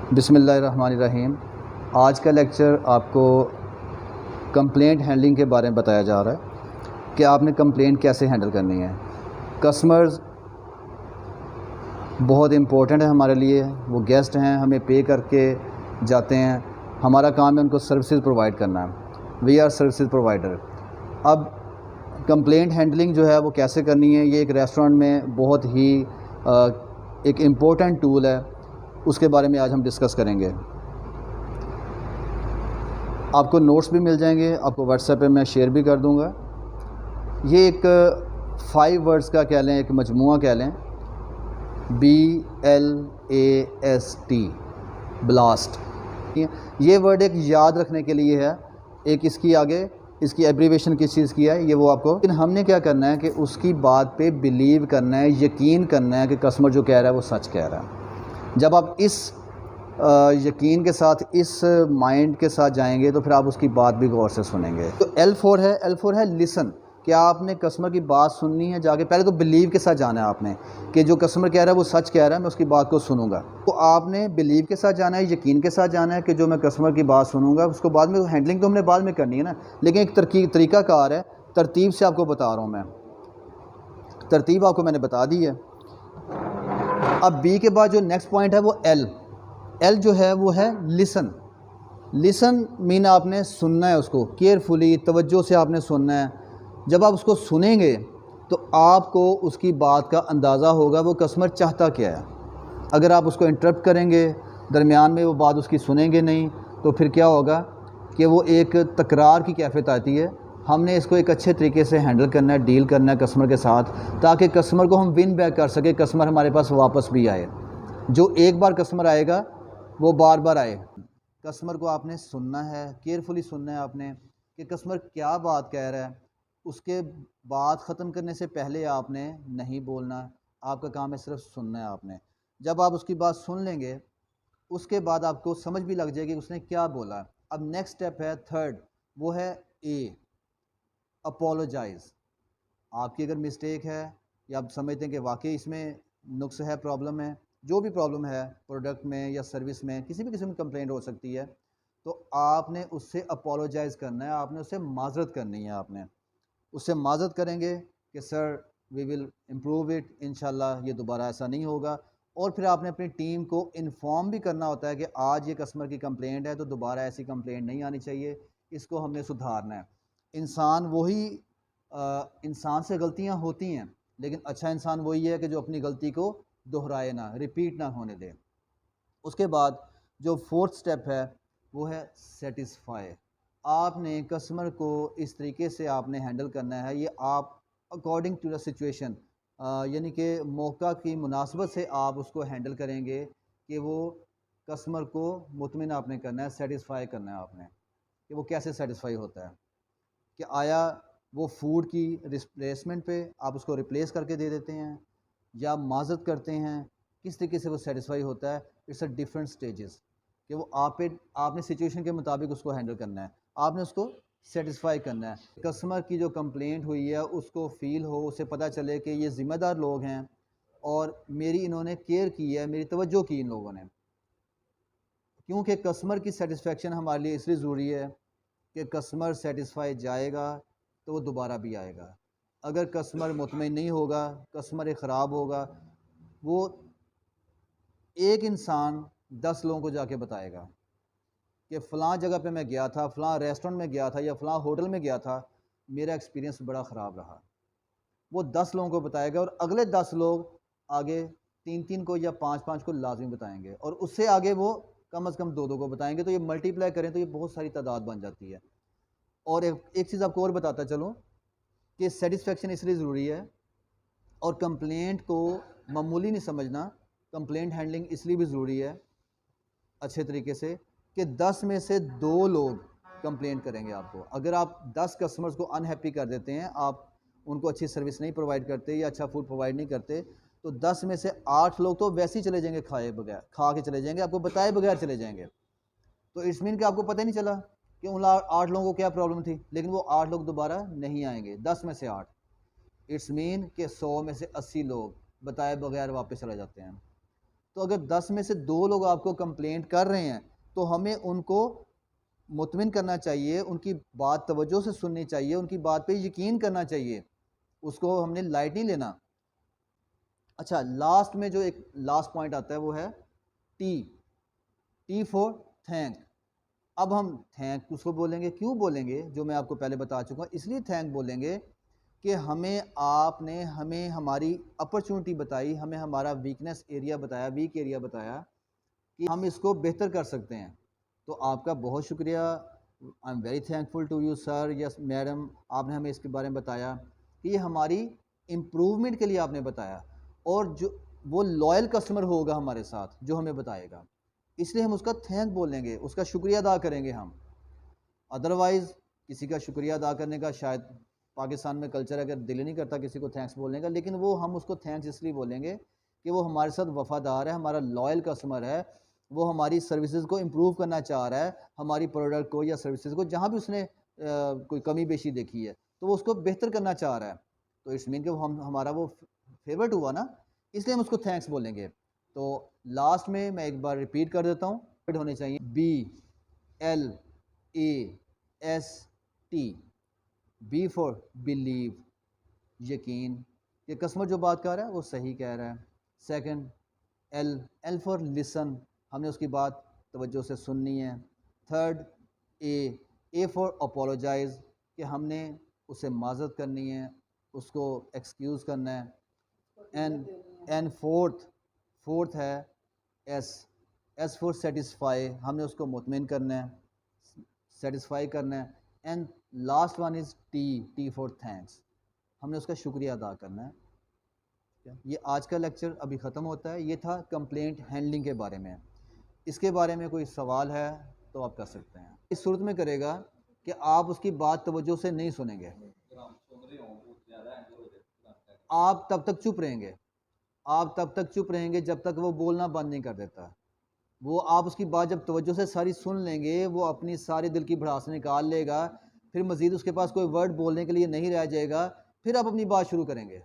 بسم اللہ الرحمن الرحیم۔ آج کا لیکچر آپ کو کمپلینٹ ہینڈلنگ کے بارے میں بتایا جا رہا ہے کہ آپ نے کمپلینٹ کیسے ہینڈل کرنی ہے۔ کسٹمرز بہت امپورٹنٹ ہے ہمارے لیے، وہ گیسٹ ہیں، ہمیں پے کر کے جاتے ہیں، ہمارا کام ہے ان کو سروسز پرووائڈ کرنا ہے، وی آر سروسز پرووائڈر۔ اب کمپلینٹ ہینڈلنگ جو ہے وہ کیسے کرنی ہے، یہ ایک ریسٹورنٹ میں بہت ہی ایک امپورٹنٹ ٹول ہے، اس کے بارے میں آج ہم ڈسکس کریں گے۔ آپ کو نوٹس بھی مل جائیں گے، آپ کو واٹس ایپ پہ میں شیئر بھی کر دوں گا۔ یہ ایک 5 ورڈز کا کہہ لیں، ایک مجموعہ کہہ لیں، BLAST، بلاسٹ۔ یہ ورڈ ایک یاد رکھنے کے لیے ہے، ایک اس کی آگے اس کی ایبریویشن کس چیز کی ہے یہ وہ آپ کو، لیکن ہم نے کیا کرنا ہے کہ اس کی بات پہ بلیو کرنا ہے، یقین کرنا ہے کہ کسٹمر جو کہہ رہا ہے وہ سچ کہہ رہا ہے۔ جب آپ اس یقین کے ساتھ، اس مائنڈ کے ساتھ جائیں گے تو پھر آپ اس کی بات بھی غور سے سنیں گے۔ تو L4 ہے لسن، کہ آپ نے کسٹمر کی بات سننی ہے، جا کے پہلے تو بلیو کے ساتھ جانا ہے آپ نے کہ جو کسٹمر کہہ رہا ہے وہ سچ کہہ رہا ہے، میں اس کی بات کو سنوں گا۔ تو آپ نے بلیو کے ساتھ جانا ہے، یقین کے ساتھ جانا ہے کہ جو میں کسٹمر کی بات سنوں گا، اس کو بعد میں ہینڈلنگ تو ہم نے بعد میں کرنی ہے نا، لیکن ایک طریقہ کار ہے، ترتیب سے آپ کو بتا رہا ہوں میں، ترتیب آپ کو میں نے بتا دی ہے۔ اب B کے بعد جو نیکسٹ پوائنٹ ہے وہ L جو ہے وہ ہے لسن۔ لسن مین آپ نے سننا ہے، اس کو کیئرفلی، توجہ سے آپ نے سننا ہے۔ جب آپ اس کو سنیں گے تو آپ کو اس کی بات کا اندازہ ہوگا وہ کسٹمر چاہتا کیا ہے۔ اگر آپ اس کو انٹرپٹ کریں گے، درمیان میں وہ بات اس کی سنیں گے نہیں، تو پھر کیا ہوگا کہ وہ ایک تکرار کی کیفیت آتی ہے۔ ہم نے اس کو ایک اچھے طریقے سے ہینڈل کرنا ہے، ڈیل کرنا ہے کسٹمر کے ساتھ، تاکہ کسٹمر کو ہم ون بیک کر سکیں، کسٹمر ہمارے پاس واپس بھی آئے۔ جو ایک بار کسٹمر آئے گا وہ بار بار آئے۔ کسٹمر کو آپ نے سننا ہے، کیئرفلی سننا ہے آپ نے کہ کسٹمر کیا بات کہہ رہا ہے۔ اس کے بات ختم کرنے سے پہلے آپ نے نہیں بولنا، آپ کا کام ہے صرف سننا ہے آپ نے۔ جب آپ اس کی بات سن لیں گے، اس کے بعد آپ کو سمجھ بھی لگ جائے گی کہ اس نے کیا بولا۔ اب نیکسٹ اسٹیپ ہے 3، وہ ہے A، اپولوجائز۔ آپ کی اگر مسٹیک ہے یا آپ سمجھتے ہیں کہ واقعی اس میں نقص ہے، پرابلم ہے، جو بھی پرابلم ہے پروڈکٹ میں یا سروس میں، کسی بھی قسم کی کمپلینٹ ہو سکتی ہے، تو آپ نے اس سے اپولوجائز کرنا ہے، آپ نے اس سے معذرت کرنی ہے۔ آپ نے اس سے معذرت کریں گے کہ سر وی ول امپروو اٹ، انشاءاللہ یہ دوبارہ ایسا نہیں ہوگا۔ اور پھر آپ نے اپنی ٹیم کو انفارم بھی کرنا ہوتا ہے کہ آج یہ کسٹمر کی کمپلینٹ ہے تو دوبارہ ایسی کمپلینٹ نہیں آنی چاہیے، اس کو ہم نے سدھارنا ہے۔ انسان سے غلطیاں ہوتی ہیں، لیکن اچھا انسان وہی ہے کہ جو اپنی غلطی کو دہرائے نہ، ریپیٹ نہ ہونے دے۔ اس کے بعد جو 4تھ سٹیپ ہے وہ ہے سیٹسفائی۔ آپ نے کسٹمر کو اس طریقے سے آپ نے ہینڈل کرنا ہے، یہ آپ اکارڈنگ ٹو دا سچویشن، یعنی کہ موقع کی مناسبت سے آپ اس کو ہینڈل کریں گے کہ وہ کسٹمر کو مطمئن آپ نے کرنا ہے، سیٹسفائی کرنا ہے آپ نے، کہ وہ کیسے سیٹسفائی ہوتا ہے، کہ آیا وہ فوڈ کی ریپلیسمنٹ پہ آپ اس کو ریپلیس کر کے دے دیتے ہیں یا معذرت کرتے ہیں، کس طریقے سے وہ سیٹسفائی ہوتا ہے۔ اٹس اے ڈفرینٹ سٹیجز، کہ وہ آپ نے سچویشن کے مطابق اس کو ہینڈل کرنا ہے، آپ نے اس کو سیٹسفائی کرنا ہے۔ کسٹمر کی جو کمپلینٹ ہوئی ہے اس کو فیل ہو، اسے پتہ چلے کہ یہ ذمہ دار لوگ ہیں اور میری انہوں نے کیئر کی ہے، میری توجہ کی ان لوگوں نے۔ کیونکہ کسٹمر کی سیٹسفیکشن ہمارے لیے اس لیے ضروری ہے کہ کسٹمر سیٹسفائی جائے گا تو وہ دوبارہ بھی آئے گا۔ اگر کسٹمر مطمئن نہیں ہوگا، کسٹمر خراب ہوگا، وہ ایک انسان 10 لوگوں کو جا کے بتائے گا کہ فلاں جگہ پہ میں گیا تھا، فلاں ریسٹورنٹ میں گیا تھا یا فلاں ہوٹل میں گیا تھا، میرا ایکسپیرینس بڑا خراب رہا۔ وہ 10 لوگوں کو بتائے گا اور اگلے 10 لوگ آگے 3 کو یا 5 کو لازمی بتائیں گے، اور اس سے آگے وہ کم از کم 2 کو بتائیں گے، تو یہ ملٹی پلائی کریں تو یہ بہت ساری تعداد بن جاتی ہے۔ اور ایک چیز آپ کو اور بتاتا چلوں کہ سیٹسفیکشن اس لیے ضروری ہے اور کمپلینٹ کو معمولی نہیں سمجھنا، کمپلینٹ ہینڈلنگ اس لیے بھی ضروری ہے اچھے طریقے سے کہ 10 میں سے 2 لوگ کمپلینٹ کریں گے آپ کو۔ اگر آپ 10 کسٹمرز کو انہیپی کر دیتے ہیں، آپ ان کو اچھی سروس نہیں پرووائڈ کرتے یا اچھا فوڈ پرووائڈ نہیں کرتے، تو 10 میں سے 8 لوگ تو ویسے ہی چلے جائیں گے، کھا کے چلے جائیں گے، آپ کو بتائے بغیر چلے جائیں گے۔ تو اٹس مین کہ آپ کو پتہ نہیں چلا کہ ان 8 لوگوں کو کیا پرابلم تھی، لیکن وہ 8 لوگ دوبارہ نہیں آئیں گے، 10 میں سے 8۔ اٹس مین کہ 100 میں سے 80 لوگ بتائے بغیر واپس چلے جاتے ہیں۔ تو اگر 10 میں سے 2 لوگ آپ کو کمپلینٹ کر رہے ہیں تو ہمیں ان کو مطمئن کرنا چاہیے، ان کی بات توجہ سے سننی چاہیے، ان کی بات پہ یقین کرنا چاہیے، اس کو ہم نے لائٹ نہیں لینا۔ اچھا، لاسٹ میں جو ایک لاسٹ پوائنٹ آتا ہے وہ ہے ٹی فور تھینک۔ اب ہم تھینک اس کو بولیں گے، کیوں بولیں گے؟ جو میں آپ کو پہلے بتا چکا ہوں، اس لیے تھینک بولیں گے کہ آپ نے ہمیں ہماری اپرچونٹی بتائی، ہمیں ہمارا ویکنس ایریا بتایا، ویک ایریا بتایا کہ ہم اس کو بہتر کر سکتے ہیں۔ تو آپ کا بہت شکریہ، I am very thankful to you sir, yes madam, آپ نے ہمیں اس کے بارے میں بتایا کہ یہ ہماری امپروومنٹ کے لیے آپ نے بتایا، اور جو وہ لائل کسٹمر ہوگا ہمارے ساتھ جو ہمیں بتائے گا، اس لیے ہم اس کا تھینک بولیں گے، اس کا شکریہ ادا کریں گے ہم۔ ادروائز کسی کا شکریہ ادا کرنے کا شاید پاکستان میں کلچر اگر دل نہیں کرتا کسی کو تھینکس بولنے کا، لیکن وہ ہم اس کو تھینکس اس لیے بولیں گے کہ وہ ہمارے ساتھ وفادار ہے، ہمارا لائل کسٹمر ہے، وہ ہماری سروسز کو امپروو کرنا چاہ رہا ہے، ہماری پروڈکٹ کو یا سروسز کو جہاں بھی اس نے کوئی کمی بیشی دیکھی ہے تو وہ اس کو بہتر کرنا چاہ رہا ہے، تو اٹس مین کہ ہمارا وہ فیورٹ ہوا نا، اس لیے ہم اس کو تھینکس بولیں گے۔ تو لاسٹ میں ایک بار ریپیٹ کر دیتا ہوں، ہونے چاہیے BLAST، B فور بلیو، یقین کہ کسٹمر جو بات کر رہا ہے وہ صحیح کہہ رہا ہے۔ سیکنڈ L فور لسن، ہم نے اس کی بات توجہ سے سننی ہے۔ تھرڈ A فور اپولوجائز، کہ ہم نے اسے معذرت کرنی ہے، اس کو ایکسکیوز کرنا ہے۔ اینڈ فورتھ ہے ایس فور سیٹسفائی، ہم نے اس کو مطمئن کرنا ہے، سیٹسفائی کرنا ہے۔ And last one is T four thanks, ہم نے اس کا شکریہ ادا کرنا ہے۔ یہ آج کا لیکچر ابھی ختم ہوتا ہے، یہ تھا کمپلینٹ ہینڈلنگ کے بارے میں۔ اس کے بارے میں کوئی سوال ہے تو آپ کر سکتے ہیں۔ اس صورت میں کرے گا کہ آپ اس کی بات توجہ سے نہیں سنیں گے، آپ تب تک چپ رہیں گے، آپ تب تک چپ رہیں گے جب تک وہ بولنا بند نہیں کر دیتا۔ وہ آپ اس کی بات جب توجہ سے ساری سن لیں گے، وہ اپنی ساری دل کی بھڑاس نکال لے گا، پھر مزید اس کے پاس کوئی ورڈ بولنے کے لیے نہیں رہ جائے گا، پھر آپ اپنی بات شروع کریں گے۔